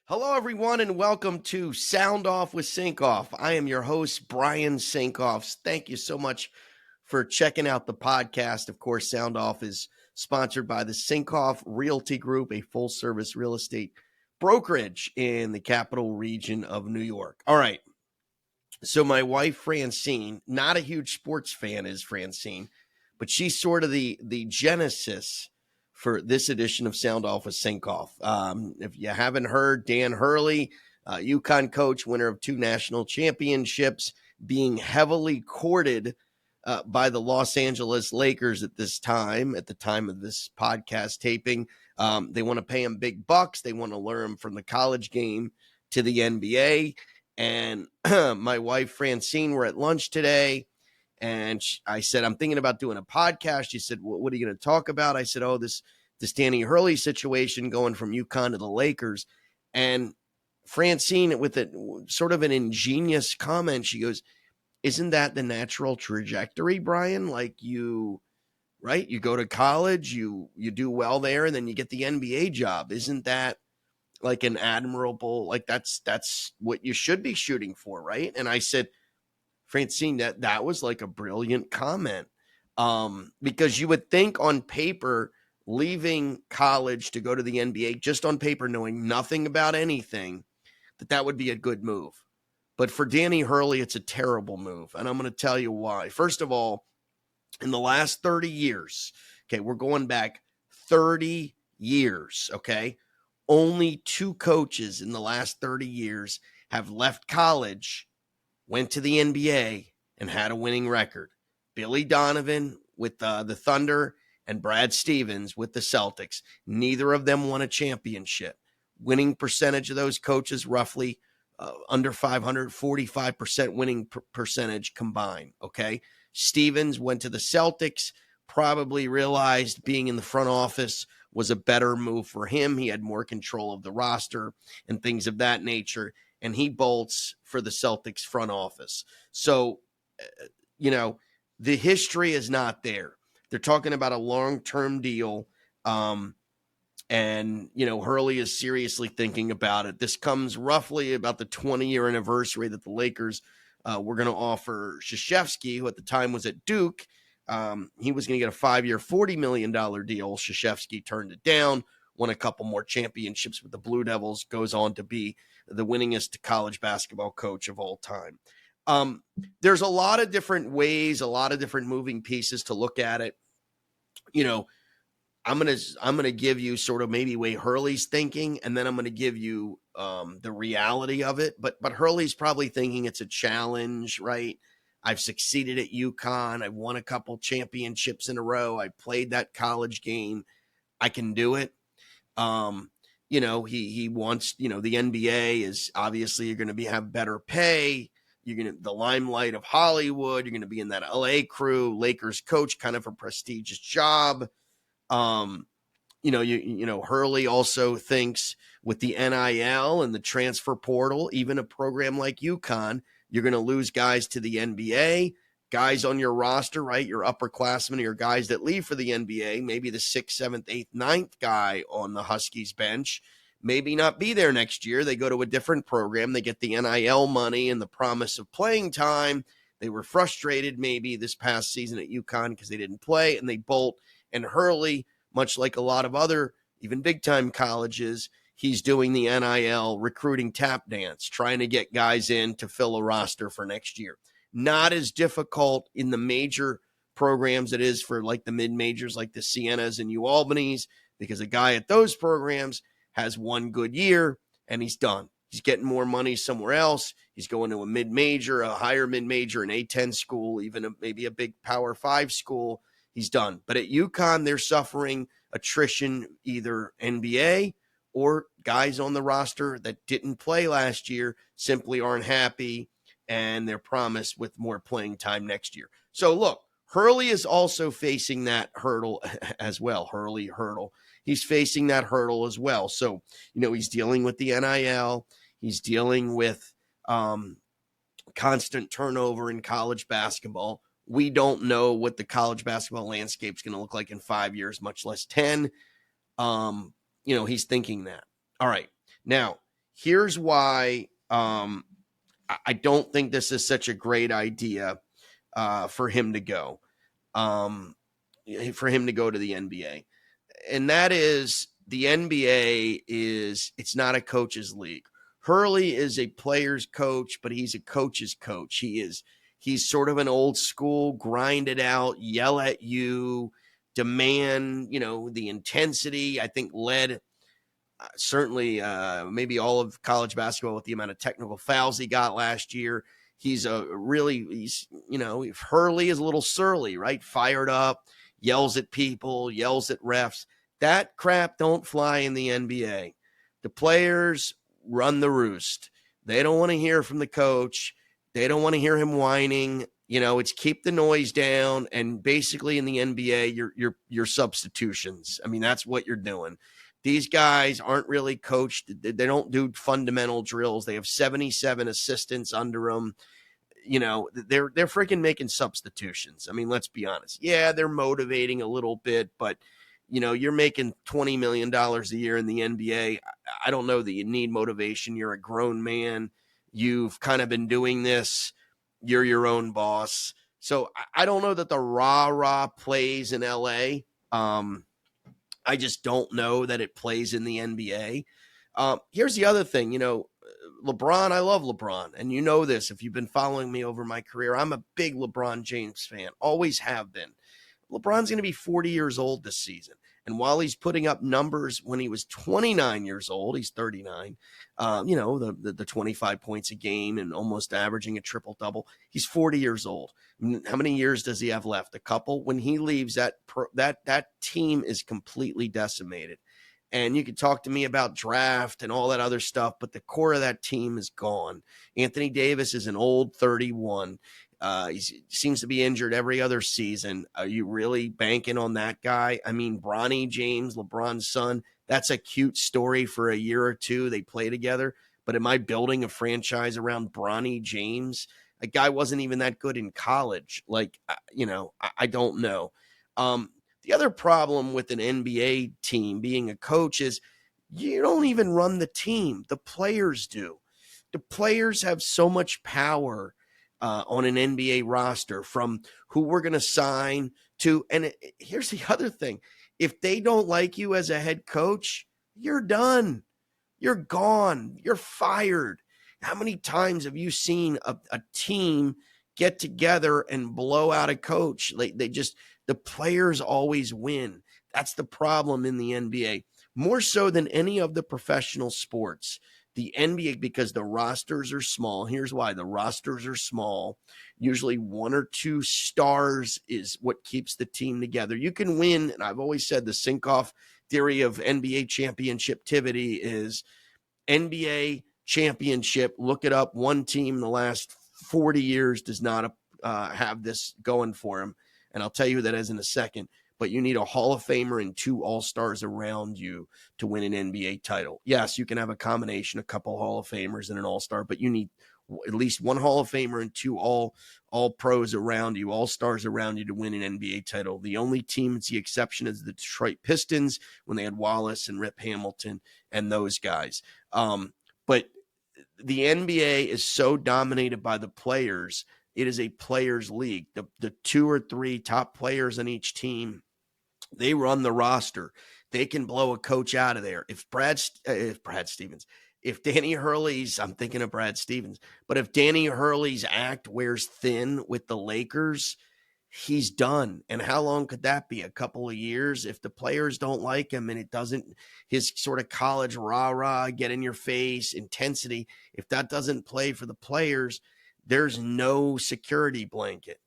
Hello, everyone, and welcome to Sound Off with Sinkoff. I am your host, Brian Sinkoff. Thank you so much for checking out the podcast. Of course, Sound Off is sponsored by the Sinkoff Realty Group, a full-service real estate brokerage in the capital region of New York. All right, so my wife, Francine, not a huge sports fan, is Francine, but she's sort of the genesis for this edition of Sound Off with Sinkoff. If you haven't heard, Dan Hurley, UConn coach, winner of 2 national championships, being heavily courted by the Los Angeles Lakers at the time of this podcast taping. They want to pay him big bucks. They want to lure him from the college game to the NBA. And my wife, Francine, were at lunch today. And I said, I'm thinking about doing a podcast. She said, what are you going to talk about? I said, this Danny Hurley situation going from UConn to the Lakers. And Francine, with it, sort of an ingenious comment, she goes, isn't that the natural trajectory, Brian? Like you go to college, you do well there, and then you get the NBA job. Isn't that like an admirable, like that's what you should be shooting for, right? And I said, Francine, that was like a brilliant comment, because you would think on paper, leaving college to go to the NBA, just on paper, knowing nothing about anything, that would be a good move. But for Danny Hurley, it's a terrible move, and I'm going to tell you why. First of all, in the last 30 years, okay, we're going back 30 years, okay? Only 2 coaches in the last 30 years have left college, went to the NBA, and had a winning record. Billy Donovan with the Thunder and Brad Stevens with the Celtics. Neither of them won a championship. Winning percentage of those coaches, roughly under 500, 45% winning percentage combined, okay? Stevens went to the Celtics, probably realized being in the front office was a better move for him. He had more control of the roster and things of that nature. And he bolts for the Celtics front office. So, the history is not there. They're talking about a long-term deal. And Hurley is seriously thinking about it. This comes roughly about the 20-year anniversary that the Lakers were going to offer Krzyzewski, who at the time was at Duke. He was going to get a 5-year, $40 million deal. Krzyzewski turned it down, won a couple more championships with the Blue Devils, goes on to be the winningest college basketball coach of all time. There's a lot of different ways, a lot of different moving pieces to look at it. I'm gonna give you sort of maybe way Hurley's thinking, and then I'm gonna give you the reality of it. But Hurley's probably thinking it's a challenge, right? I've succeeded at UConn. I've won a couple championships in a row. I played that college game. I can do it. He wants, the NBA is obviously you're going to have better pay. You're going to the limelight of Hollywood. You're going to be in that LA crew, Lakers coach, kind of a prestigious job. Hurley also thinks with the NIL and the transfer portal, even a program like UConn, you're going to lose guys to the NBA. Guys on your roster, right? Your upperclassmen, your guys that leave for the NBA, maybe the 6th, 7th, 8th, 9th guy on the Huskies bench, maybe not be there next year. They go to a different program. They get the NIL money and the promise of playing time. They were frustrated maybe this past season at UConn because they didn't play, and they bolt. And Hurley, much like a lot of other, even big-time colleges, he's doing the NIL recruiting tap dance, trying to get guys in to fill a roster for next year. Not as difficult in the major programs it is for like the mid-majors like the Siennas and UAlbany's, because a guy at those programs has one good year and he's done. He's getting more money somewhere else. He's going to a mid-major, a higher mid-major, an A-10 school, even maybe a big Power 5 school. He's done. But at UConn, they're suffering attrition, either NBA or guys on the roster that didn't play last year simply aren't happy, and they're promised with more playing time next year. So look, Hurley is also facing that hurdle as well. Hurley hurdle. He's facing that hurdle as well. So, he's dealing with the NIL. He's dealing with constant turnover in college basketball. We don't know what the college basketball landscape is going to look like in 5 years, much less 10. He's thinking that. All right. Now, Here's why I don't think this is such a great idea for him to go. For him to go to the NBA. And that is, the NBA it's not a coach's league. Hurley is a player's coach, but he's a coach's coach. He's sort of an old school, grind it out, yell at you, demand, the intensity. I think led certainly maybe all of college basketball with the amount of technical fouls he got last year. He's if Hurley is a little surly, right? Fired up, yells at people, yells at refs. That crap don't fly in the NBA. The players run the roost. They don't want to hear from the coach. They don't want to hear him whining. It's keep the noise down. And basically in the NBA, you're substitutions. I mean, that's what you're doing. These guys aren't really coached. They don't do fundamental drills. They have 77 assistants under them. They're freaking making substitutions. I mean, let's be honest. Yeah, they're motivating a little bit, but you're making $20 million a year in the NBA. I don't know that you need motivation. You're a grown man. You've kind of been doing this. You're your own boss. So I don't know that the rah-rah plays in LA. I just don't know that it plays in the NBA. Here's the other thing, LeBron, I love LeBron. And you know this, if you've been following me over my career, I'm a big LeBron James fan, always have been. LeBron's going to be 40 years old this season. And while he's putting up numbers when he was 29 years old, he's 39, the 25 points a game and almost averaging a triple-double, he's 40 years old. How many years does he have left? A couple. When he leaves, that team is completely decimated. And you could talk to me about draft and all that other stuff, but the core of that team is gone. Anthony Davis is an old 31. He seems to be injured every other season. Are you really banking on that guy? I mean, Bronny James, LeBron's son, that's a cute story for a year or two. They play together. But am I building a franchise around Bronny James? A guy wasn't even that good in college. I don't know. The other problem with an NBA team being a coach is you don't even run the team. The players do. The players have so much power on an NBA roster, from who we're going to sign to. And here's the other thing. If they don't like you as a head coach, you're done. You're gone. You're fired. How many times have you seen a team get together and blow out a coach? The players always win. That's the problem in the NBA. More so than any of the professional sports. The NBA, because the rosters are small. Here's why. The rosters are small. Usually one or two stars is what keeps the team together. You can win, and I've always said the Sinkoff theory of NBA championshiptivity is NBA championship. Look it up. One team in the last 40 years does not have this going for them. And I'll tell you that as in a second. But you need a Hall of Famer and two All-Stars around you to win an NBA title. Yes, you can have a combination, a couple Hall of Famers and an All-Star, but you need at least one Hall of Famer and two all-pros around you, All-Stars around you to win an NBA title. The only team that's the exception is the Detroit Pistons when they had Wallace and Rip Hamilton and those guys. But the NBA is so dominated by the players. It is a players' league. The two or three top players on each team, they run the roster. They can blow a coach out of there. If Danny Hurley's, I'm thinking of Brad Stevens, but if Danny Hurley's act wears thin with the Lakers, he's done. And how long could that be? A couple of years? If the players don't like him and it doesn't, his sort of college rah-rah, get in your face, intensity, if that doesn't play for the players, there's no security blanket.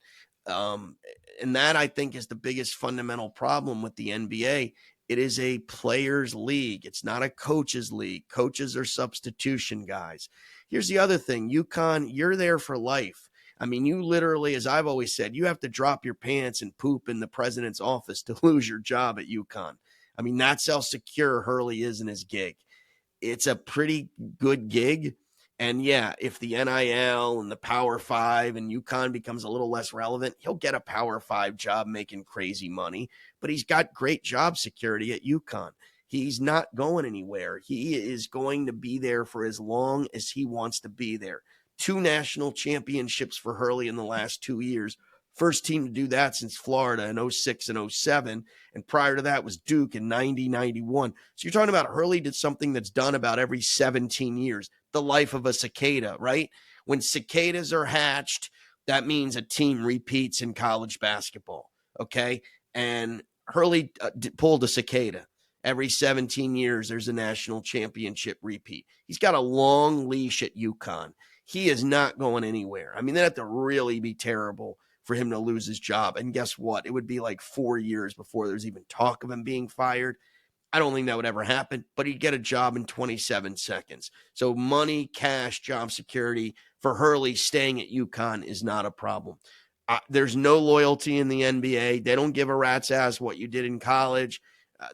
And that, I think, is the biggest fundamental problem with the NBA. It is a players' league. It's not a coaches' league. Coaches are substitution guys. Here's the other thing. UConn, you're there for life. I mean, you literally, as I've always said, you have to drop your pants and poop in the president's office to lose your job at UConn. I mean, that's how secure Hurley is in his gig. It's a pretty good gig. And yeah, if the NIL and the Power Five and UConn becomes a little less relevant, he'll get a Power Five job making crazy money, but he's got great job security at UConn. He's not going anywhere. He is going to be there for as long as he wants to be there. 2 national championships for Hurley in the last 2 years. First team to do that since Florida in 06 and 07. And prior to that was Duke in 90, 91. So you're talking about Hurley did something that's done about every 17 years. The life of a cicada, right? When cicadas are hatched, that means a team repeats in college basketball, okay? And Hurley pulled a cicada. Every 17 years, there's a national championship repeat. He's got a long leash at UConn. He is not going anywhere. I mean, that'd have to really be terrible for him to lose his job. And guess what? It would be like 4 years before there's even talk of him being fired. I don't think that would ever happen, but he'd get a job in 27 seconds. So money, cash, job security for Hurley staying at UConn is not a problem. There's no loyalty in the NBA. They don't give a rat's ass what you did in college.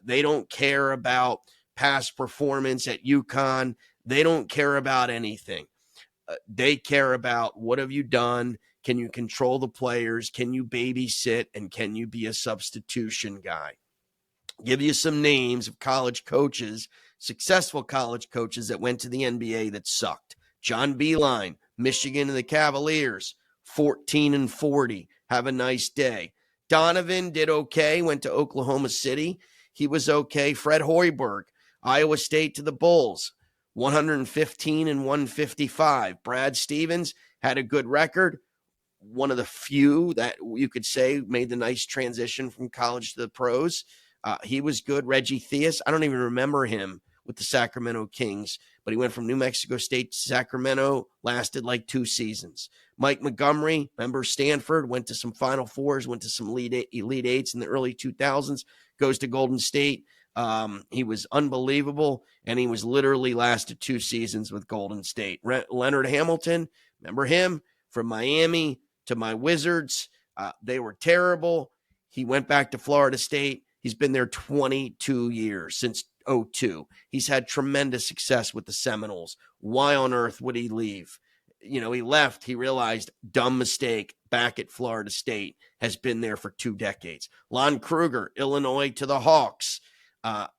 They don't care about past performance at UConn. They don't care about anything. They care about what have you done? Can you control the players? Can you babysit? And can you be a substitution guy? Give you some names of college coaches, successful college coaches that went to the NBA that sucked. John Beilein, Michigan and the Cavaliers, 14-40. Have a nice day. Donovan did okay, went to Oklahoma City. He was okay. Fred Hoiberg, Iowa State to the Bulls, 115-155. Brad Stevens had a good record. One of the few that you could say made the nice transition from college to the pros. He was good. Reggie Theus, I don't even remember him with the Sacramento Kings, but he went from New Mexico State to Sacramento, lasted like 2 seasons. Mike Montgomery, remember Stanford, went to some Final Fours, went to some Elite Eights in the early 2000s, goes to Golden State. He was unbelievable, and he was literally lasted 2 seasons with Golden State. Leonard Hamilton, remember him? From Miami to my Wizards. They were terrible. He went back to Florida State. He's been there 22 years, since 2002. He's had tremendous success with the Seminoles. Why on earth would he leave? He left. He realized, dumb mistake, back at Florida State, has been there for 2 decades. Lon Kruger, Illinois to the Hawks,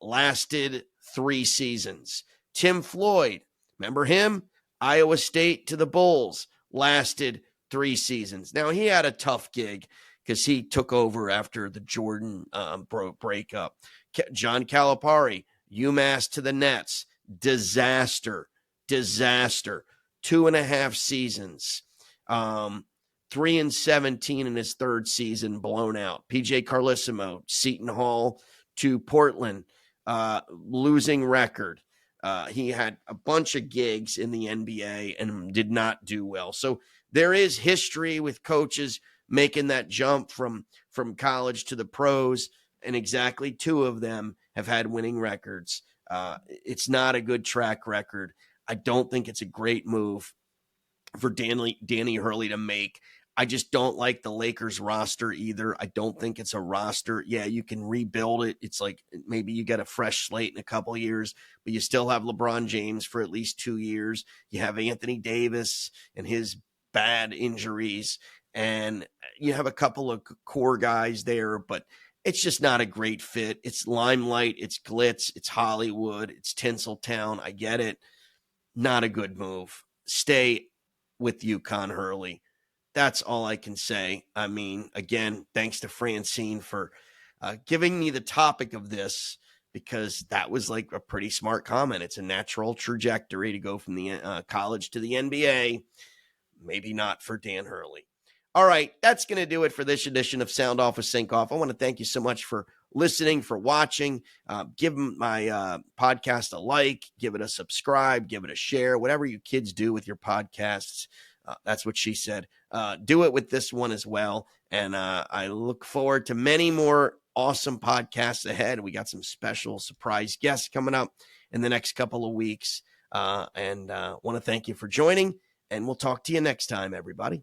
lasted 3 seasons. Tim Floyd, remember him? Iowa State to the Bulls, lasted 3 seasons. Now, he had a tough gig because he took over after the Jordan breakup. John Calipari, UMass to the Nets, disaster. 2.5 seasons. 3-17 in his 3rd season, blown out. PJ Carlissimo, Seton Hall to Portland, losing record. He had a bunch of gigs in the NBA and did not do well. So there is history with coaches making that jump from college to the pros, and exactly 2 of them have had winning records. It's not a good track record. I don't think it's a great move for Danny Hurley to make. I just don't like the Lakers roster either. I don't think it's a roster. Yeah, you can rebuild it. It's like maybe you get a fresh slate in a couple of years, but you still have LeBron James for at least 2 years. You have Anthony Davis and his bad injuries, and you have a couple of core guys there, but it's just not a great fit. It's limelight, it's glitz, it's Hollywood, it's Tinseltown. I get it. Not a good move. Stay with UConn, Hurley. That's all I can say. I mean, again, thanks to Francine for giving me the topic of this, because that was like a pretty smart comment. It's a natural trajectory to go from the college to the NBA. Maybe not for Dan Hurley. All right, that's going to do it for this edition of Sound Off with Sinkoff. I want to thank you so much for listening, for watching. Give my podcast a like, give it a subscribe, give it a share, whatever you kids do with your podcasts. That's what she said. Do it with this one as well. And I look forward to many more awesome podcasts ahead. We got some special surprise guests coming up in the next couple of weeks. And want to thank you for joining. And we'll talk to you next time, everybody.